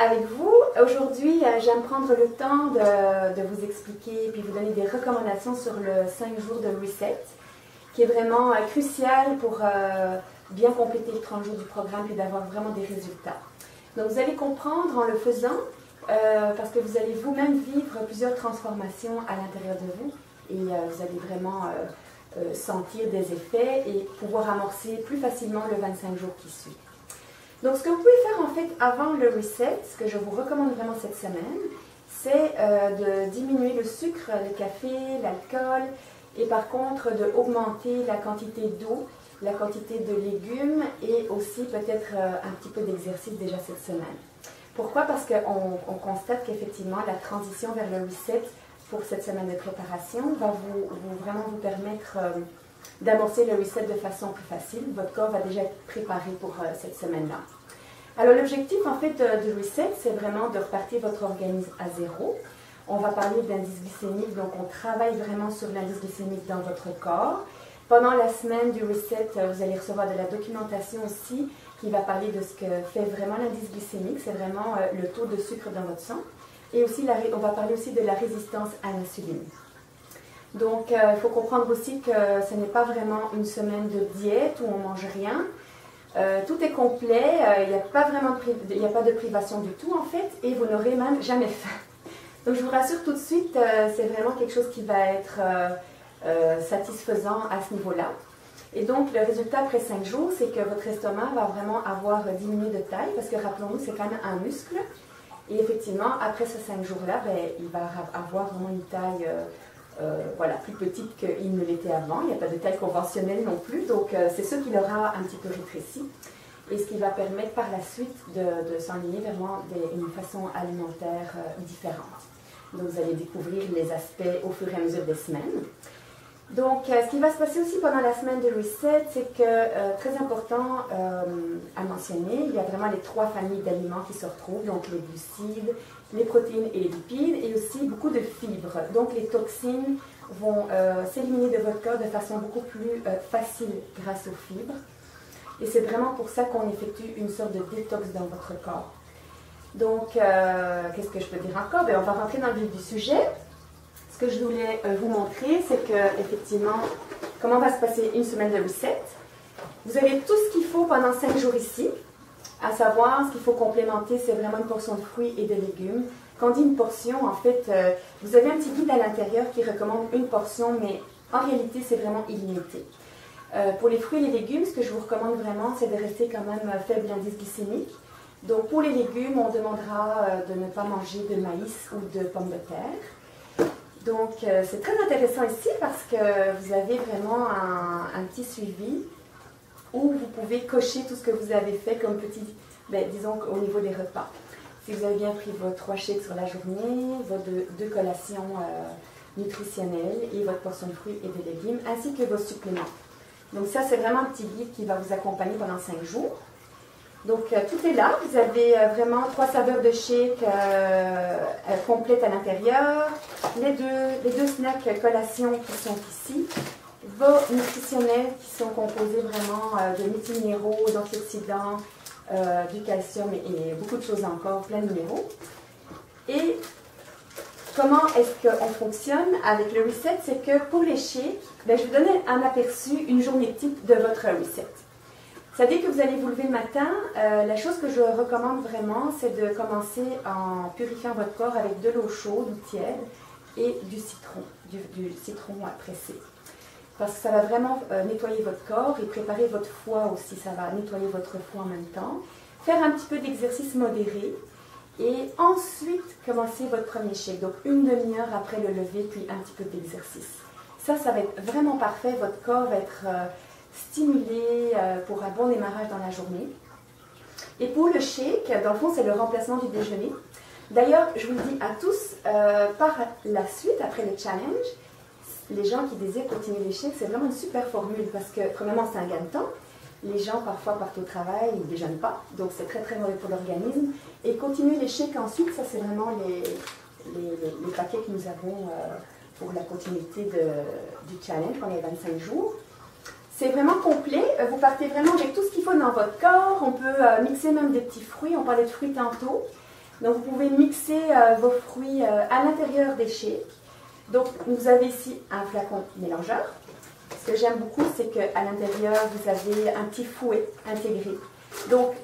avec vous. Aujourd'hui, j'aime prendre le temps de vous expliquer puis vous donner des recommandations sur le 5 jours de Reset, qui est vraiment crucial pour bien compléter les 30 jours du programme et d'avoir vraiment des résultats. Donc vous allez comprendre en le faisant, parce que vous allez vous-même vivre plusieurs transformations à l'intérieur de vous et vous allez vraiment sentir des effets et pouvoir amorcer plus facilement le 25 jours qui suit. Donc ce que vous pouvez faire en fait avant le reset, ce que je vous recommande vraiment cette semaine, c'est de diminuer le sucre, le café, l'alcool et par contre d'augmenter la quantité d'eau, la quantité de légumes et aussi peut-être un petit peu d'exercice déjà cette semaine. Pourquoi? Parce qu'on constate qu'effectivement la transition vers le reset pour cette semaine de préparation va vraiment vous permettre d'amorcer le reset de façon plus facile. Votre corps va déjà être préparé pour cette semaine-là. Alors l'objectif en fait du reset, c'est vraiment de repartir votre organisme à zéro. On va parler d'indice glycémique, donc on travaille vraiment sur l'indice glycémique dans votre corps. Pendant la semaine du reset, vous allez recevoir de la documentation aussi qui va parler de ce que fait vraiment l'indice glycémique, c'est vraiment le taux de sucre dans votre sang. Et aussi, on va parler aussi de la résistance à l'insuline. Donc, il faut comprendre aussi que ce n'est pas vraiment une semaine de diète où on ne mange rien. Tout est complet, il n'y a pas de privation du tout en fait, et vous n'aurez même jamais faim. Donc, je vous rassure tout de suite, c'est vraiment quelque chose qui va être satisfaisant à ce niveau-là. Et donc, le résultat après 5 jours, c'est que votre estomac va vraiment avoir diminué de taille, parce que rappelons-nous, c'est quand même un muscle. Et effectivement, après ces 5 jours-là, il va avoir vraiment une taille voilà, plus petite qu'il ne l'était avant. Il n'y a pas de taille conventionnelle non plus, donc c'est ce qui l'aura un petit peu rétréci. Et ce qui va permettre par la suite de s'enligner vraiment d'une façon alimentaire différente. Donc vous allez découvrir les aspects au fur et à mesure des semaines. Donc, ce qui va se passer aussi pendant la semaine de Reset, c'est que, très important à mentionner, il y a vraiment les 3 familles d'aliments qui se retrouvent, donc les glucides, les protéines et les lipides, et aussi beaucoup de fibres. Donc, les toxines vont s'éliminer de votre corps de façon beaucoup plus facile grâce aux fibres. Et c'est vraiment pour ça qu'on effectue une sorte de détox dans votre corps. Donc, qu'est-ce que je peux dire encore? On va rentrer dans le vif du sujet. Ce que je voulais vous montrer, c'est que effectivement, comment va se passer une semaine de reset. Vous avez tout ce qu'il faut pendant 5 jours ici, à savoir ce qu'il faut complémenter, c'est vraiment une portion de fruits et de légumes. Quand on dit une portion, en fait, vous avez un petit guide à l'intérieur qui recommande une portion, mais en réalité, c'est vraiment illimité. Pour les fruits et les légumes, ce que je vous recommande vraiment, c'est de rester quand même faible indice glycémique. Donc pour les légumes, on demandera de ne pas manger de maïs ou de pommes de terre. Donc, c'est très intéressant ici parce que vous avez vraiment un petit suivi où vous pouvez cocher tout ce que vous avez fait comme petit, disons au niveau des repas. Si vous avez bien pris vos 3 shakes sur la journée, vos 2 collations nutritionnelles et votre portion de fruits et de légumes, ainsi que vos suppléments. Donc ça, c'est vraiment un petit guide qui va vous accompagner pendant 5 jours. Donc, tout est là. Vous avez vraiment 3 saveurs de shake complètes à l'intérieur. Les deux snacks collations qui sont ici. Vos nutritionnels qui sont composés vraiment de multiminéraux, d'antioxydants, du calcium et beaucoup de choses encore, plein de minéraux. Et comment est-ce qu'on fonctionne avec le reset? C'est que pour les shakes, je vais vous donner un aperçu, une journée type de votre reset. C'est-à-dire que vous allez vous lever le matin, la chose que je recommande vraiment, c'est de commencer en purifiant votre corps avec de l'eau chaude ou tiède et du citron pressé. Parce que ça va vraiment nettoyer votre corps et préparer votre foie aussi, ça va nettoyer votre foie en même temps. Faire un petit peu d'exercice modéré et ensuite commencer votre premier shake. Donc une demi-heure après le lever, puis un petit peu d'exercice. Ça va être vraiment parfait, votre corps va être stimulé pour un bon démarrage dans la journée. Et pour le shake, dans le fond, c'est le remplacement du déjeuner. D'ailleurs, je vous le dis à tous, par la suite, après le challenge, les gens qui désirent continuer les shakes, c'est vraiment une super formule parce que, premièrement, c'est un gain de temps. Les gens, parfois, partent au travail, ils ne déjeunent pas, donc c'est très, très mauvais pour l'organisme. Et continuer les shakes ensuite, ça, c'est vraiment les paquets que nous avons pour la continuité du challenge pendant les 25 jours. C'est vraiment complet, vous partez vraiment avec tout ce qu'il faut dans votre corps, on peut mixer même des petits fruits, on parlait de fruits tantôt. Donc vous pouvez mixer vos fruits à l'intérieur des shakes. Donc vous avez ici un flacon mélangeur. Ce que j'aime beaucoup, c'est qu'à l'intérieur, vous avez un petit fouet intégré. Donc,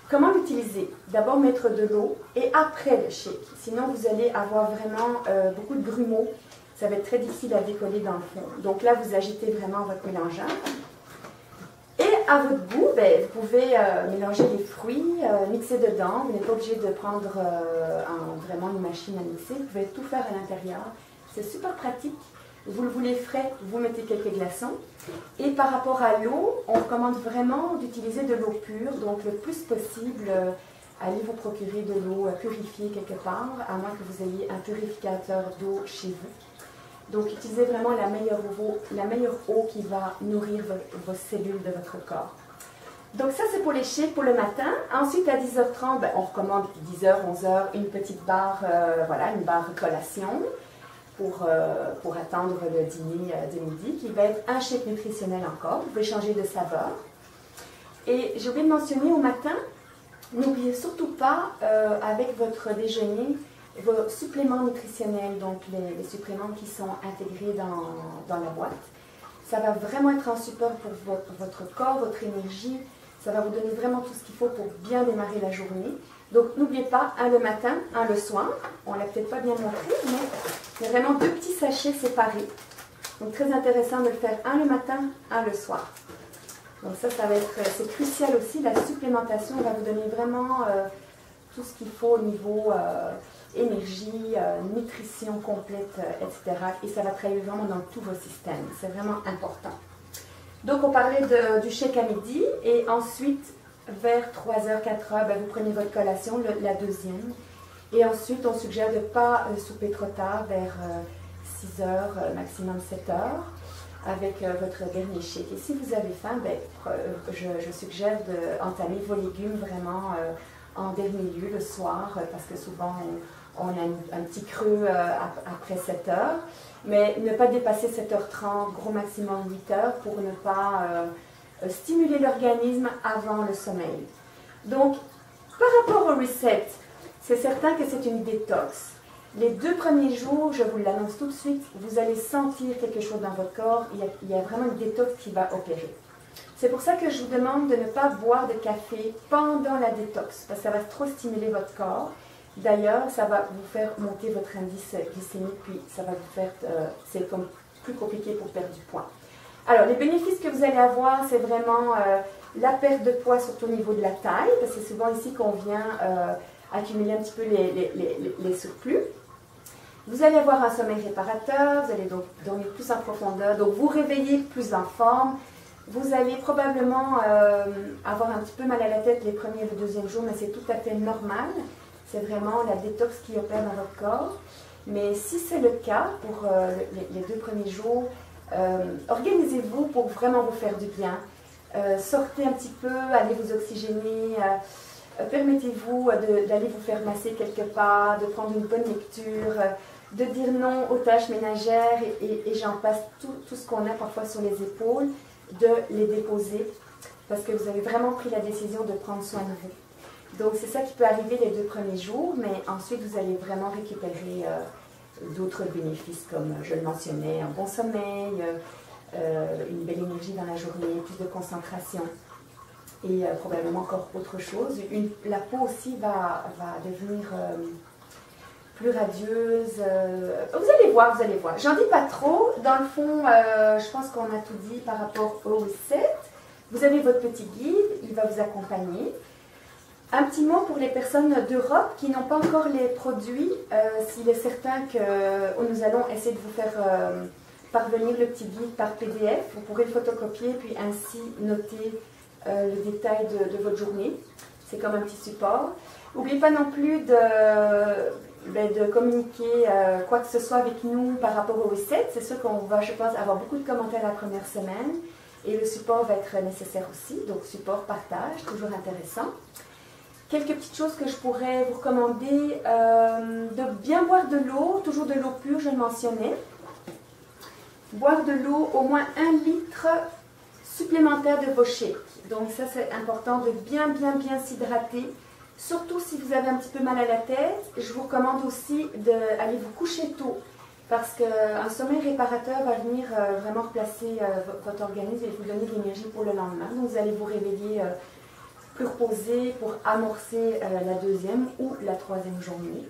comment l'utiliser? D'abord mettre de l'eau et après le shake. Sinon, vous allez avoir vraiment beaucoup de grumeaux. Ça va être très difficile à décoller dans le fond. Donc là, vous agitez vraiment votre mélangeur. Et à votre goût, ben, vous pouvez mélanger les fruits, mixer dedans. Vous n'êtes pas obligé de prendre vraiment une machine à mixer. Vous pouvez tout faire à l'intérieur. C'est super pratique. Vous le voulez frais, vous mettez quelques glaçons. Et par rapport à l'eau, on recommande vraiment d'utiliser de l'eau pure. Donc le plus possible, allez vous procurer de l'eau purifiée quelque part, à moins que vous ayez un purificateur d'eau chez vous. Donc utilisez vraiment la meilleure eau qui va nourrir vos cellules de votre corps. Donc ça c'est pour les shakes pour le matin. Ensuite à 10h30, ben, on recommande 10h, 11h, une petite barre, voilà, une barre collation. Pour attendre le dîner de midi, qui va être un shake nutritionnel encore. Vous pouvez changer de saveur. Et j'ai oublié de mentionner au matin, n'oubliez surtout pas, avec votre déjeuner, vos suppléments nutritionnels, donc les suppléments qui sont intégrés dans la boîte. Ça va vraiment être un support pour votre corps, votre énergie. Ça va vous donner vraiment tout ce qu'il faut pour bien démarrer la journée. Donc, n'oubliez pas, un le matin, un le soir. On ne l'a peut-être pas bien montré, mais il y a vraiment 2 petits sachets séparés. Donc, très intéressant de le faire un le matin, un le soir. Donc, ça va être, c'est crucial aussi. La supplémentation va vous donner vraiment tout ce qu'il faut au niveau énergie, nutrition complète, etc. Et ça va travailler vraiment dans tous vos systèmes. C'est vraiment important. Donc, on parlait du shake à midi et ensuite, vers 3h, 4h, ben, vous prenez votre collation, la deuxième. Et ensuite, on suggère de ne pas souper trop tard, vers 6h, maximum 7h, avec votre dernier shake. Et si vous avez faim, ben, je suggère d'entamer vos légumes vraiment en dernier lieu le soir, parce que souvent, on a un petit creux après 7h. Mais ne pas dépasser 7h30, gros maximum 8h, pour ne pas stimuler l'organisme avant le sommeil. Donc, par rapport au reset, c'est certain que c'est une détox. Les 2 premiers jours, je vous l'annonce tout de suite, vous allez sentir quelque chose dans votre corps. Il y a vraiment une détox qui va opérer. C'est pour ça que je vous demande de ne pas boire de café pendant la détox, parce que ça va trop stimuler votre corps. D'ailleurs, ça va vous faire monter votre indice glycémique, puis ça va vous faire, c'est comme plus compliqué pour perdre du poids. Alors, les bénéfices que vous allez avoir, c'est vraiment la perte de poids, surtout au niveau de la taille, parce que c'est souvent ici qu'on vient accumuler un petit peu les surplus. Vous allez avoir un sommeil réparateur, vous allez donc dormir plus en profondeur, donc vous réveillez plus en forme. Vous allez probablement avoir un petit peu mal à la tête les premiers et le deuxième jour, mais c'est tout à fait normal. C'est vraiment la détox qui opère dans votre corps. Mais si c'est le cas pour les 2 premiers jours, organisez-vous pour vraiment vous faire du bien. Sortez un petit peu, allez vous oxygéner. Permettez-vous d'aller vous faire masser quelque part, de prendre une bonne lecture, de dire non aux tâches ménagères et j'en passe tout ce qu'on a parfois sur les épaules, de les déposer parce que vous avez vraiment pris la décision de prendre soin de vous. Donc c'est ça qui peut arriver les 2 premiers jours, mais ensuite vous allez vraiment récupérer d'autres bénéfices comme je le mentionnais, un bon sommeil, une belle énergie dans la journée, plus de concentration et probablement encore autre chose. La peau aussi va devenir plus radieuse. Vous allez voir, vous allez voir. J'en dis pas trop. Dans le fond, je pense qu'on a tout dit par rapport au reset. Vous avez votre petit guide, il va vous accompagner. Un petit mot pour les personnes d'Europe qui n'ont pas encore les produits. S'il est certain que nous allons essayer de vous faire parvenir le petit guide par PDF, vous pourrez le photocopier puis ainsi noter le détail de votre journée. C'est comme un petit support. N'oubliez pas non plus de communiquer quoi que ce soit avec nous par rapport au reset. C'est sûr qu'on va, je pense, avoir beaucoup de commentaires la première semaine et le support va être nécessaire aussi. Donc support, partage, toujours intéressant. Quelques petites choses que je pourrais vous recommander, de bien boire de l'eau, toujours de l'eau pure, je le mentionnais. Boire de l'eau, au moins 1 litre supplémentaire de vos shakes. Donc ça c'est important de bien s'hydrater, Surtout si vous avez un petit peu mal à la tête, je vous recommande aussi d'aller vous coucher tôt. Parce qu'un sommeil réparateur va venir vraiment replacer votre organisme et vous donner de l'énergie pour le lendemain. Donc vous allez vous réveiller plus reposé pour amorcer la deuxième ou la troisième journée.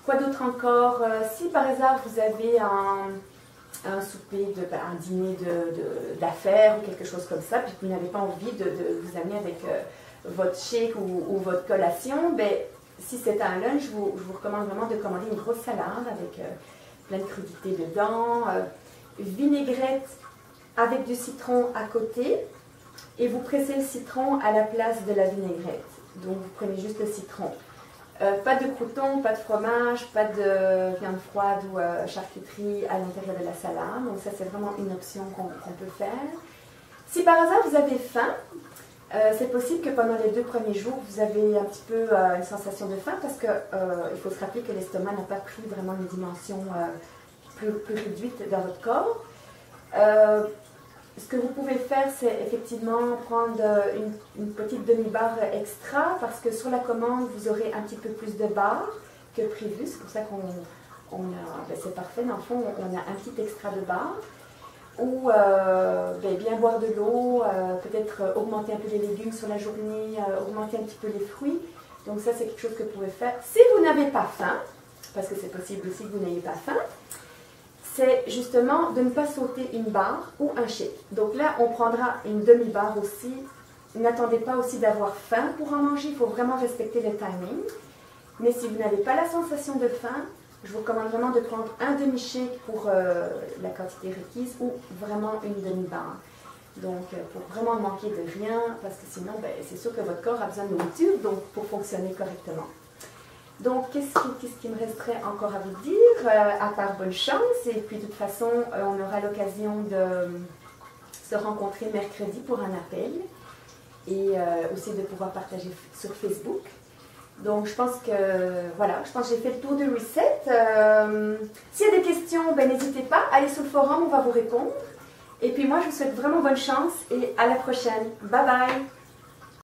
Quoi d'autre encore? Si par hasard vous avez un souper, un dîner d'affaires ou quelque chose comme ça, puis que vous n'avez pas envie de vous amener avec votre shake ou votre collation, ben, si c'est un lunch, je vous recommande vraiment de commander une grosse salade avec plein de crudités dedans, vinaigrette avec du citron à côté, et vous pressez le citron à la place de la vinaigrette. Donc vous prenez juste le citron. Pas de croûtons, pas de fromage, pas de viande froide ou charcuterie à l'intérieur de la salade. Donc ça, c'est vraiment une option qu'on peut faire. Si par hasard vous avez faim, c'est possible que pendant les 2 premiers jours, vous avez un petit peu une sensation de faim parce qu'il faut se rappeler que l'estomac n'a pas pris vraiment une dimension plus réduite dans votre corps. Ce que vous pouvez faire, c'est effectivement prendre une petite demi-barre extra parce que sur la commande, vous aurez un petit peu plus de barres que prévu. C'est pour ça c'est parfait. Dans le fond, on a un petit extra de barres. Ou bien boire de l'eau, peut-être augmenter un peu les légumes sur la journée, augmenter un petit peu les fruits. Donc ça, c'est quelque chose que vous pouvez faire. Si vous n'avez pas faim, parce que c'est possible aussi que vous n'ayez pas faim, c'est justement de ne pas sauter une barre ou un shake. Donc là, on prendra une demi-barre aussi. N'attendez pas aussi d'avoir faim pour en manger, il faut vraiment respecter le timing. Mais si vous n'avez pas la sensation de faim, je vous recommande vraiment de prendre un demi-shake pour la quantité requise ou vraiment une demi-barre. Donc, pour vraiment manquer de rien, parce que sinon, ben, c'est sûr que votre corps a besoin de nourriture donc, pour fonctionner correctement. Donc, qu'est-ce qui me resterait encore à vous dire, à part bonne chance, et puis de toute façon, on aura l'occasion de se rencontrer mercredi pour un appel, et aussi de pouvoir partager sur Facebook. Donc, je pense que j'ai fait le tour de Reset. S'il y a des questions, ben, n'hésitez pas, allez sur le forum, on va vous répondre. Et puis moi, je vous souhaite vraiment bonne chance et à la prochaine. Bye bye!